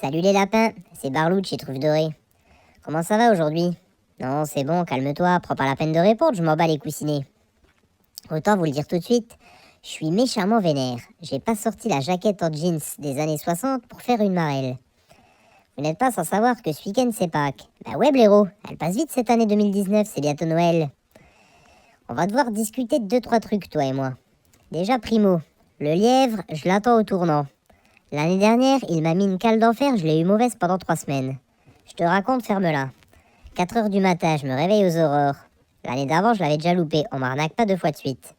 Salut les lapins, c'est Barlout chez Truffe Dorée. Comment ça va aujourd'hui? Non, c'est bon, calme-toi, prends pas la peine de répondre, je m'en bats les coussinets. Autant vous le dire tout de suite, je suis méchamment vénère. J'ai pas sorti la jaquette en jeans des années 60 pour faire une marelle. Vous n'êtes pas sans savoir que ce week-end c'est Pâques. Bah ouais blaireau, elle passe vite cette année 2019, c'est bientôt Noël. On va devoir discuter de 2-3 trucs, toi et moi. Déjà primo, le lièvre, je l'attends au tournant. L'année dernière, il m'a mis une cale d'enfer, je l'ai eu mauvaise pendant 3 semaines. Je te raconte, ferme-la. 4 heures du matin, je me réveille aux aurores. L'année d'avant, je l'avais déjà loupé, on m'arnaque pas 2 fois de suite.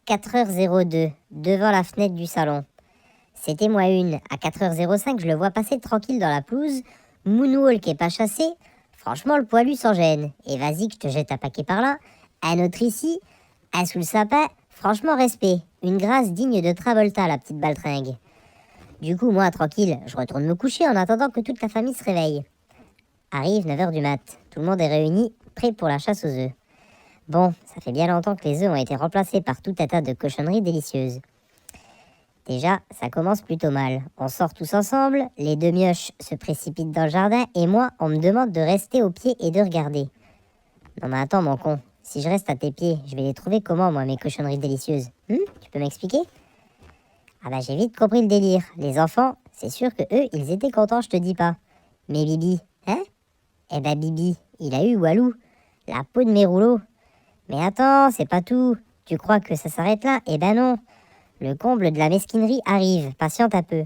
4h02, devant la fenêtre du salon. C'était moi une. À 4h05, je le vois passer tranquille dans la pelouse. Moonwalk est pas chassé. Franchement, le poilu sans gêne. Et vas-y que je te jette un paquet par là. Un autre ici. Un sous le sapin. Franchement, respect. Une grâce digne de Travolta, la petite baltringue. Du coup, moi, tranquille, je retourne me coucher en attendant que toute la famille se réveille. Arrive 9h du mat. Tout le monde est réuni, prêt pour la chasse aux œufs. Bon, ça fait bien longtemps que les œufs ont été remplacés par tout un tas de cochonneries délicieuses. Déjà, ça commence plutôt mal. On sort tous ensemble, les 2 mioches se précipitent dans le jardin et moi, on me demande de rester au pied et de regarder. Non mais attends mon con, si je reste à tes pieds, je vais les trouver comment moi mes cochonneries délicieuses? Tu peux m'expliquer? Ah bah j'ai vite compris le délire. Les enfants, c'est sûr que eux, ils étaient contents, je te dis pas. Mais Bibi, hein? Eh ben Bibi, il a eu Walou, la peau de mes rouleaux. Mais attends, c'est pas tout. Tu crois que ça s'arrête là? Eh ben non. Le comble de la mesquinerie arrive, patiente un peu.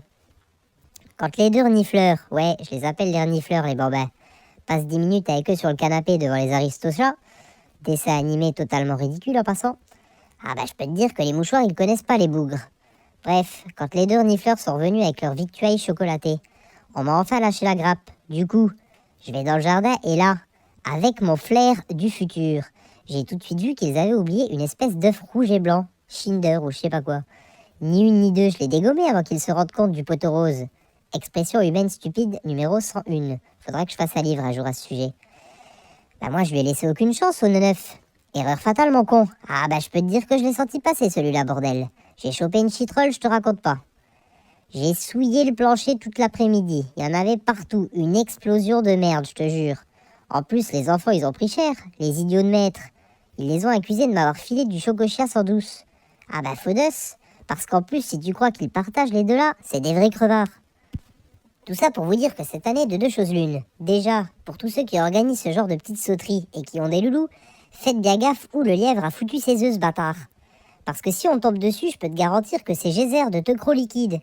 Quand les 2 renifleurs, ouais, je les appelle les renifleurs les bambins, passent 10 minutes avec eux sur le canapé devant les Aristochats, dessin animé totalement ridicule en passant, ah bah je peux te dire que les mouchoirs ils connaissent pas les bougres. Bref, quand les 2 renifleurs sont revenus avec leur victuailles chocolatées, on m'a enfin lâché la grappe. Du coup, je vais dans le jardin et là, avec mon flair du futur, j'ai tout de suite vu qu'ils avaient oublié une espèce d'œuf rouge et blanc, Kinder ou je sais pas quoi. Ni une ni deux, je l'ai dégommé avant qu'ils se rendent compte du poteau rose. Expression humaine stupide numéro 101. Faudra que je fasse un livre un jour à ce sujet. Bah moi je lui ai laissé aucune chance au neuf. Erreur fatale mon con. Ah bah je peux te dire que je l'ai senti passer celui-là bordel. J'ai chopé une chitrolle, je te raconte pas. J'ai souillé le plancher toute l'après-midi. Il y en avait partout. Une explosion de merde, je te jure. En plus, les enfants, ils ont pris cher. Les idiots de maître. Ils les ont accusés de m'avoir filé du chocochia sans douce. Ah bah faux d'os. Parce qu'en plus, si tu crois qu'ils partagent les deux là, c'est des vrais crevards. Tout ça pour vous dire que cette année, de 2 choses l'une. Déjà, pour tous ceux qui organisent ce genre de petites sauteries et qui ont des loulous, faites bien gaffe où le lièvre a foutu ses œufs, ce bâtard. Parce que si on tombe dessus, je peux te garantir que c'est geyser de teukro liquide.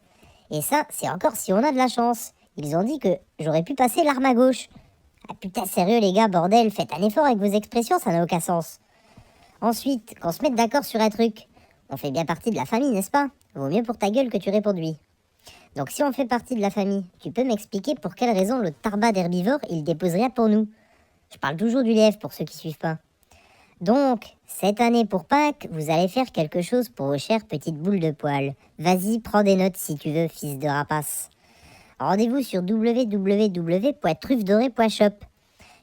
Et ça, c'est encore si on a de la chance. Ils ont dit que j'aurais pu passer l'arme à gauche. Ah putain, sérieux les gars, bordel, faites un effort avec vos expressions, ça n'a aucun sens. Ensuite, qu'on se mette d'accord sur un truc. On fait bien partie de la famille, n'est-ce pas? Vaut mieux pour ta gueule que tu répondes oui. Donc si on fait partie de la famille, tu peux m'expliquer pour quelle raison le tarbat d'herbivore, il dépose rien pour nous? Je parle toujours du lièvre pour ceux qui suivent pas. Donc, cette année pour Pâques, vous allez faire quelque chose pour vos chères petites boules de poil. Vas-y, prends des notes si tu veux, fils de rapace. Rendez-vous sur www.truffedorée.shop.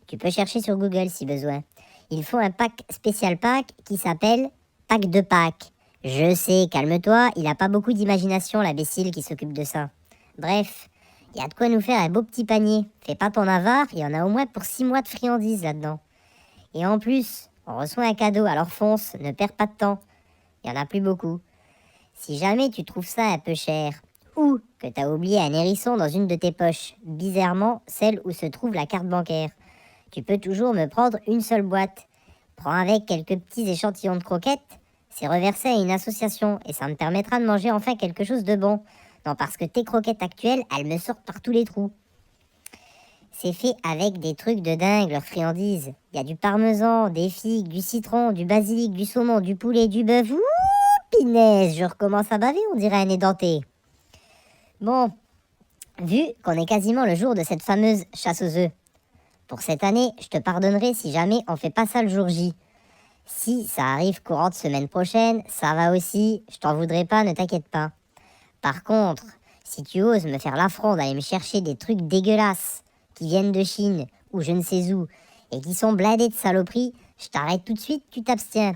Tu peux chercher sur Google si besoin. Ils font un pack spécial Pâques qui s'appelle Pack de Pâques. Je sais, calme-toi, il a pas beaucoup d'imagination l'imbécile qui s'occupe de ça. Bref, il y a de quoi nous faire un beau petit panier. Fais pas ton avare, il y en a au moins pour 6 mois de friandises là-dedans. Et en plus, on reçoit un cadeau, alors fonce, ne perds pas de temps. Il y en a plus beaucoup. Si jamais tu trouves ça un peu cher, ou que t'as oublié un hérisson dans une de tes poches, bizarrement celle où se trouve la carte bancaire, tu peux toujours me prendre une seule boîte. Prends avec quelques petits échantillons de croquettes, c'est reversé à une association et ça me permettra de manger enfin quelque chose de bon. Non, parce que tes croquettes actuelles, elles me sortent par tous les trous. C'est fait avec des trucs de dingue, leurs friandises. Il y a du parmesan, des figues, du citron, du basilic, du saumon, du poulet, du bœuf. Ouh, pinaise, je recommence à baver, on dirait un édenté. Bon, vu qu'on est quasiment le jour de cette fameuse chasse aux œufs, pour cette année, je te pardonnerai si jamais on fait pas ça le jour J. Si ça arrive courante semaine prochaine, ça va aussi, je t'en voudrais pas, ne t'inquiète pas. Par contre, si tu oses me faire l'affront d'aller me chercher des trucs dégueulasses qui viennent de Chine ou je ne sais où et qui sont blindés de saloperies, je t'arrête tout de suite, tu t'abstiens.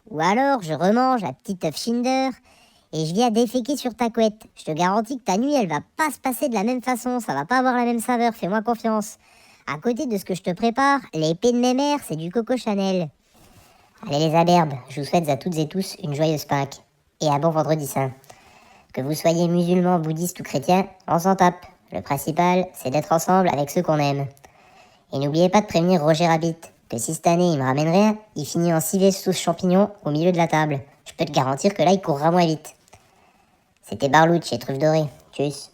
Ou alors je remange la petite œuf Kinder et je viens déféquer sur ta couette. Je te garantis que ta nuit, elle va pas se passer de la même façon, ça va pas avoir la même saveur, fais-moi confiance. À côté de ce que je te prépare, l'épée de mes mères, c'est du Coco Chanel. Allez les aberbes, je vous souhaite à toutes et tous une joyeuse Pâques, et un bon vendredi saint. Que vous soyez musulmans, bouddhistes ou chrétiens, on s'en tape. Le principal, c'est d'être ensemble avec ceux qu'on aime. Et n'oubliez pas de prévenir Roger Rabbit, que si cette année il me ramène rien, il finit en civet sauce champignon au milieu de la table. Je peux te garantir que là il courra moins vite. C'était Barlouch et Truffe Dorée. Tchuss.